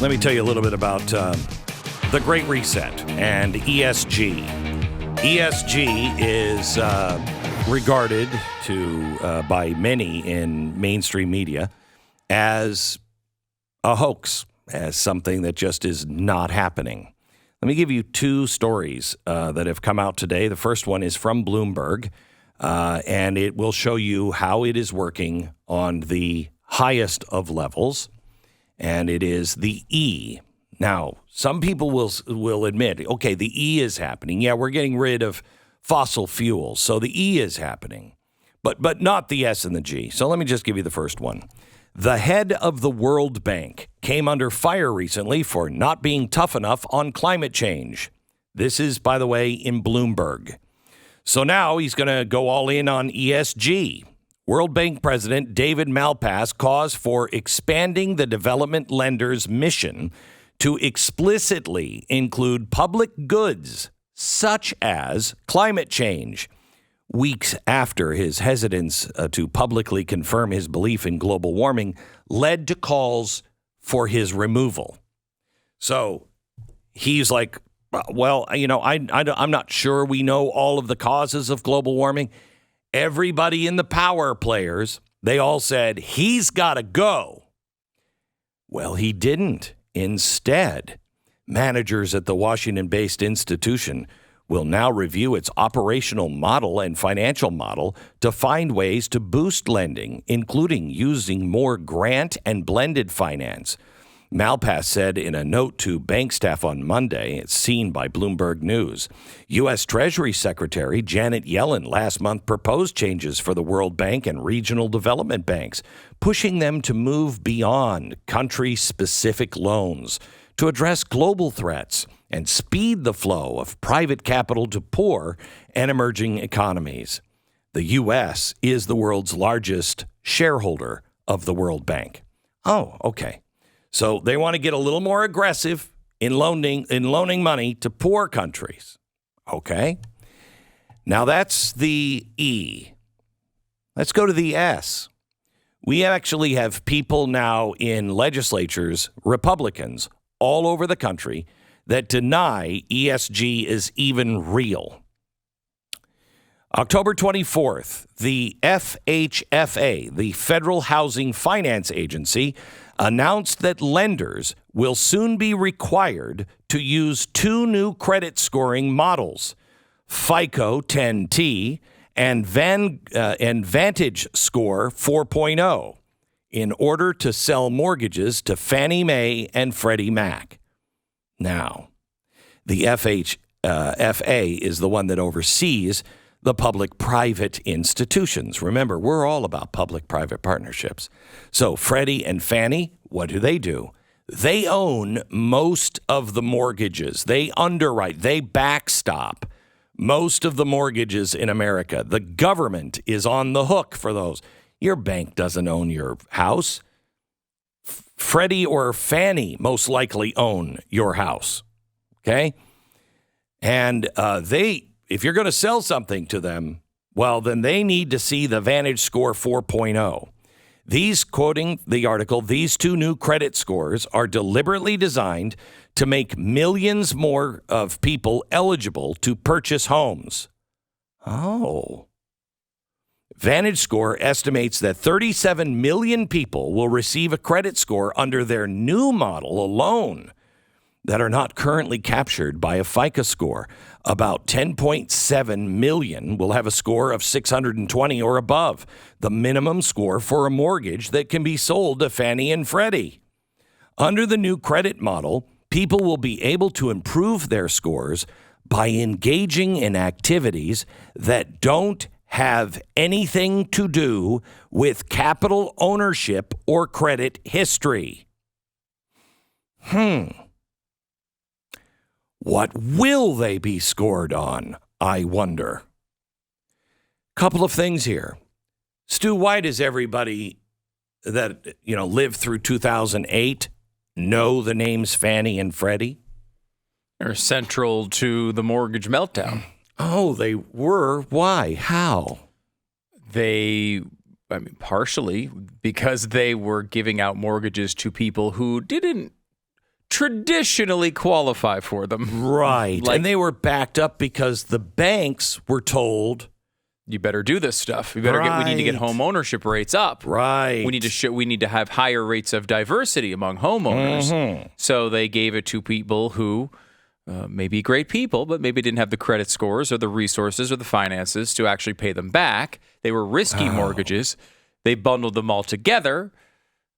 Let me tell you a little bit about the Great Reset and ESG. ESG is regarded by many in mainstream media as a hoax, as something that just is not happening. Let me give you two stories that have come out today. The first one is from Bloomberg, and it will show you how it is working on the highest of levels, and it is the E. Now, some people will admit, okay, the E is happening. Yeah, we're getting rid of fossil fuels, so the E is happening, but not the S and the G. So let me just give you the first one. The head of the World Bank came under fire recently for not being tough enough on climate change. This is, by the way, in Bloomberg. So now he's going to go all in on ESG. World Bank President David Malpass calls for expanding the development lender's mission to explicitly include public goods such as climate change. Weeks after his hesitance to publicly confirm his belief in global warming led to calls for his removal. So he's like, well, I'm not sure we know all of the causes of global warming. Everybody in the power players, they all said, he's got to go. Well, he didn't. Instead, managers at the Washington-based institution will now review its operational model and financial model to find ways to boost lending, including using more grant and blended finance. Malpass said in a note to bank staff on Monday, it's seen by Bloomberg News. U.S. Treasury Secretary Janet Yellen last month proposed changes for the World Bank and regional development banks, pushing them to move beyond country-specific loans to address global threats and speed the flow of private capital to poor and emerging economies. The U.S. is the world's largest shareholder of the World Bank. Oh, okay. So they want to get a little more aggressive in loaning money to poor countries. Okay. Now that's the E. Let's go to the S. We actually have people now in legislatures, Republicans, all over the country that deny ESG is even real. October 24th, the FHFA, the Federal Housing Finance Agency, announced that lenders will soon be required to use two new credit scoring models, FICO 10T and Vantage Score 4.0, in order to sell mortgages to Fannie Mae and Freddie Mac. Now, the FHFA is the one that oversees the public-private institutions. Remember, we're all about public-private partnerships. So Freddie and Fannie, what do? They own most of the mortgages. They underwrite, they backstop most of the mortgages in America. The government is on the hook for those. Your bank doesn't own your house. Freddie or Fannie most likely own your house, okay? And if you're going to sell something to them, well, then they need to see the Vantage Score 4.0. These, quoting the article, these two new credit scores are deliberately designed to make millions more of people eligible to purchase homes. Oh. Vantage Score estimates that 37 million people will receive a credit score under their new model alone that are not currently captured by a FICO score. About 10.7 million will have a score of 620 or above, the minimum score for a mortgage that can be sold to Fannie and Freddie. Under the new credit model, people will be able to improve their scores by engaging in activities that don't have anything to do with capital ownership or credit history. What will they be scored on, I wonder? Couple of things here. Stu, why does everybody that, lived through 2008 know the names Fannie and Freddie? They're central to the mortgage meltdown. Oh, they were? Why? How? Partially because they were giving out mortgages to people who didn't traditionally qualify for them. Right. And they were backed up because the banks were told, you better do this stuff. We need to get home ownership rates up. Right. We need to have higher rates of diversity among homeowners. Mm-hmm. So they gave it to people who may be great people, but maybe didn't have the credit scores or the resources or the finances to actually pay them back. They were risky mortgages. They bundled them all together.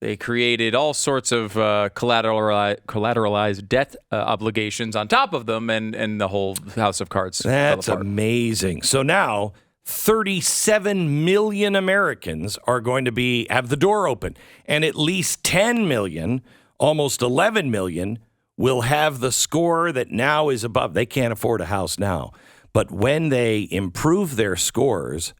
They created all sorts of collateralized debt obligations on top of them, and the whole house of cards That's fell apart. amazing. So now 37 million Americans are going to have the door open, and at least 10 million, almost 11 million, will have the score that now is above. They can't afford a house now. But when they improve their scores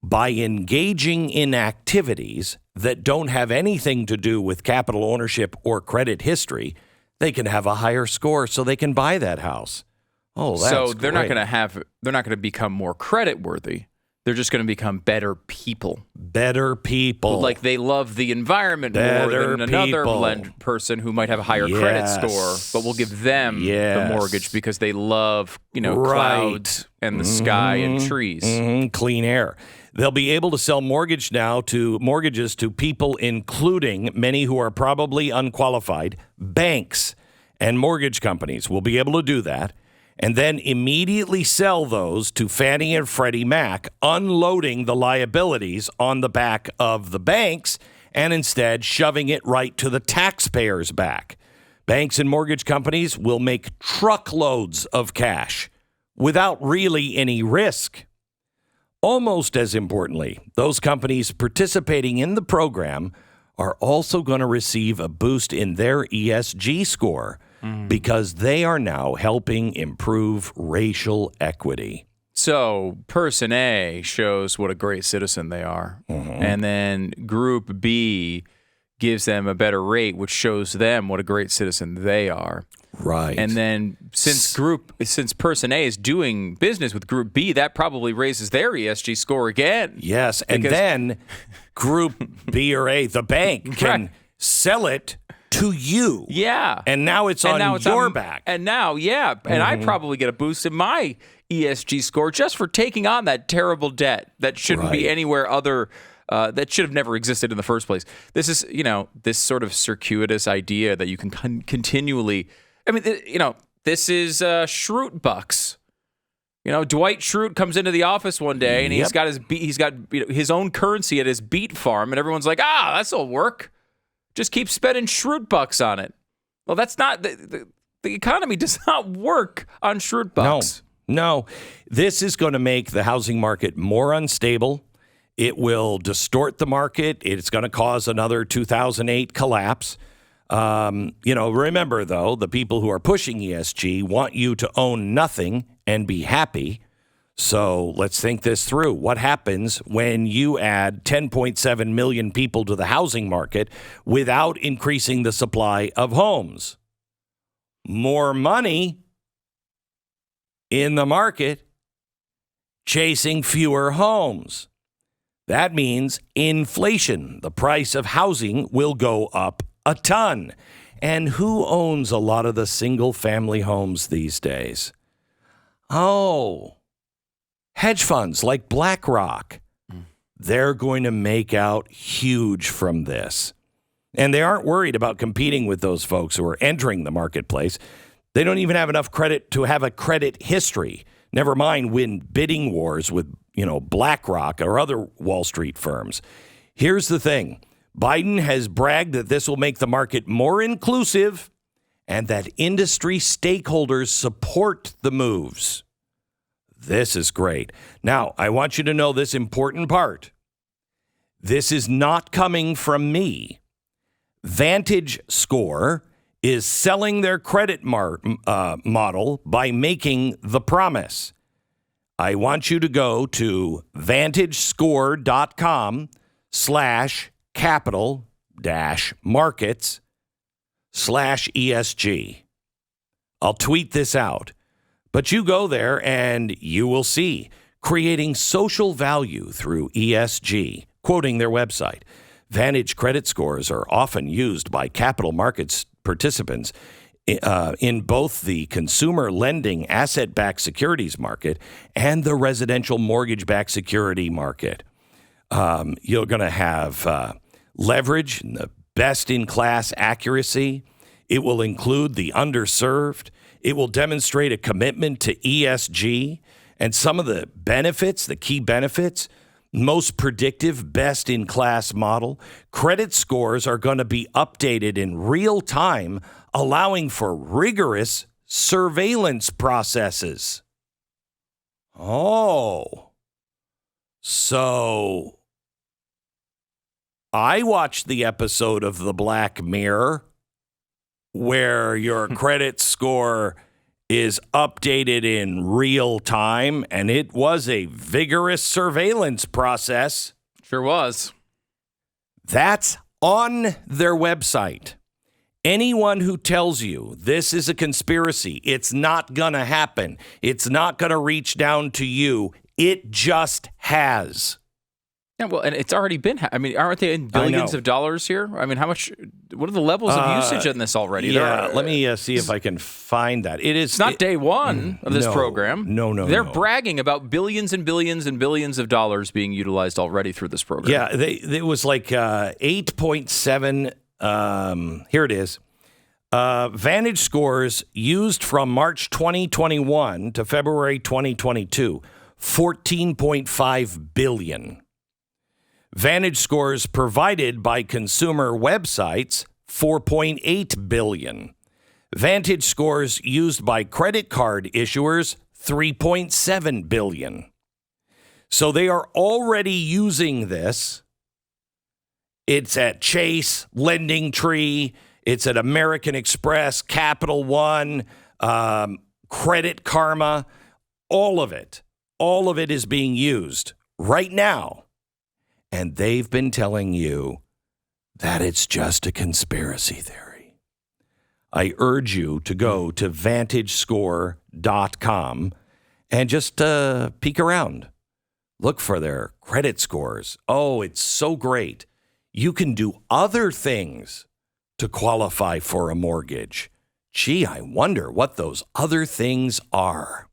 by engaging in activities that don't have anything to do with capital ownership or credit history, they can have a higher score so they can buy that house. Oh, that's so they're great. not going to become more credit worthy. They're just going to become better people. Better people. Like they love the environment Better more than another people. person who might have a higher credit score, but we'll give them the mortgage because they love, clouds and the sky and trees. Clean air. They'll be able to sell mortgages to people, including many who are probably unqualified. Banks and mortgage companies will be able to do that, and then immediately sell those to Fannie and Freddie Mac, unloading the liabilities on the back of the banks and instead shoving it right to the taxpayers' back. Banks and mortgage companies will make truckloads of cash without really any risk. Almost as importantly, those companies participating in the program are also going to receive a boost in their ESG score because they are now helping improve racial equity. So person A shows what a great citizen they are, and then group B gives them a better rate, which shows them what a great citizen they are. Right. And then since person A is doing business with group B, that probably raises their ESG score again. Yes, and then group B or A, the bank, can sell it to you. Yeah. And now it's on your back. And now, and I probably get a boost in my ESG score just for taking on that terrible debt that shouldn't be anywhere other. That should have never existed in the first place. This is, this sort of circuitous idea that you can continually. I mean, this is Schrute bucks. Dwight Schrute comes into the office one day and he's got his own currency at his beet farm, and everyone's like, that'll work. Just keep spending Schrute bucks on it. Well, that's not the economy does not work on Schrute bucks. No, this is going to make the housing market more unstable. It will distort the market. It's going to cause another 2008 collapse. Remember, though, the people who are pushing ESG want you to own nothing and be happy. So let's think this through. What happens when you add 10.7 million people to the housing market without increasing the supply of homes? More money in the market chasing fewer homes. That means inflation. The price of housing will go up a ton. And who owns a lot of the single-family homes these days? Hedge funds like BlackRock. They're going to make out huge from this. And they aren't worried about competing with those folks who are entering the marketplace. They don't even have enough credit to have a credit history. Never mind win bidding wars with, BlackRock or other Wall Street firms. Here's the thing. Biden has bragged that this will make the market more inclusive and that industry stakeholders support the moves. This is great. Now, I want you to know this important part. This is not coming from me. Vantage Score is selling their credit model by making the promise. I want you to go to vantagescore.com/capital-markets/ESG. I'll tweet this out. But you go there and you will see creating social value through ESG, quoting their website. Vantage credit scores are often used by capital markets participants in both the consumer lending asset-backed securities market and the residential mortgage-backed security market. You're going to have leverage and the best-in-class accuracy. It will include the underserved. It will demonstrate a commitment to ESG and some of the benefits, the key benefits. Most predictive, best-in-class model. Credit scores are going to be updated in real time, allowing for rigorous surveillance processes. Oh. So I watched the episode of The Black Mirror where your credit score is updated in real time, and it was a vigorous surveillance process. Sure was. That's on their website. Anyone who tells you this is a conspiracy, it's not going to happen, it's not going to reach down to you, it just has. Yeah, well, and it's already been. I mean, aren't they in billions of dollars here? I mean, how much? What are the levels of usage on this already? Yeah, let me see if I can find that. It's not day one of this program. No. They're bragging about billions and billions and billions of dollars being utilized already through this program. Yeah, it was like 8.7. Here it is. Vantage scores used from March 2021 to February 2022, 14.5 billion. Vantage scores provided by consumer websites, 4.8 billion. Vantage scores used by credit card issuers, 3.7 billion. So they are already using this. It's at Chase, Lending Tree, it's at American Express, Capital One, Credit Karma, all of it. All of it is being used right now. And they've been telling you that it's just a conspiracy theory. I urge you to go to VantageScore.com and just peek around. Look for their credit scores. Oh, it's so great. You can do other things to qualify for a mortgage. Gee, I wonder what those other things are.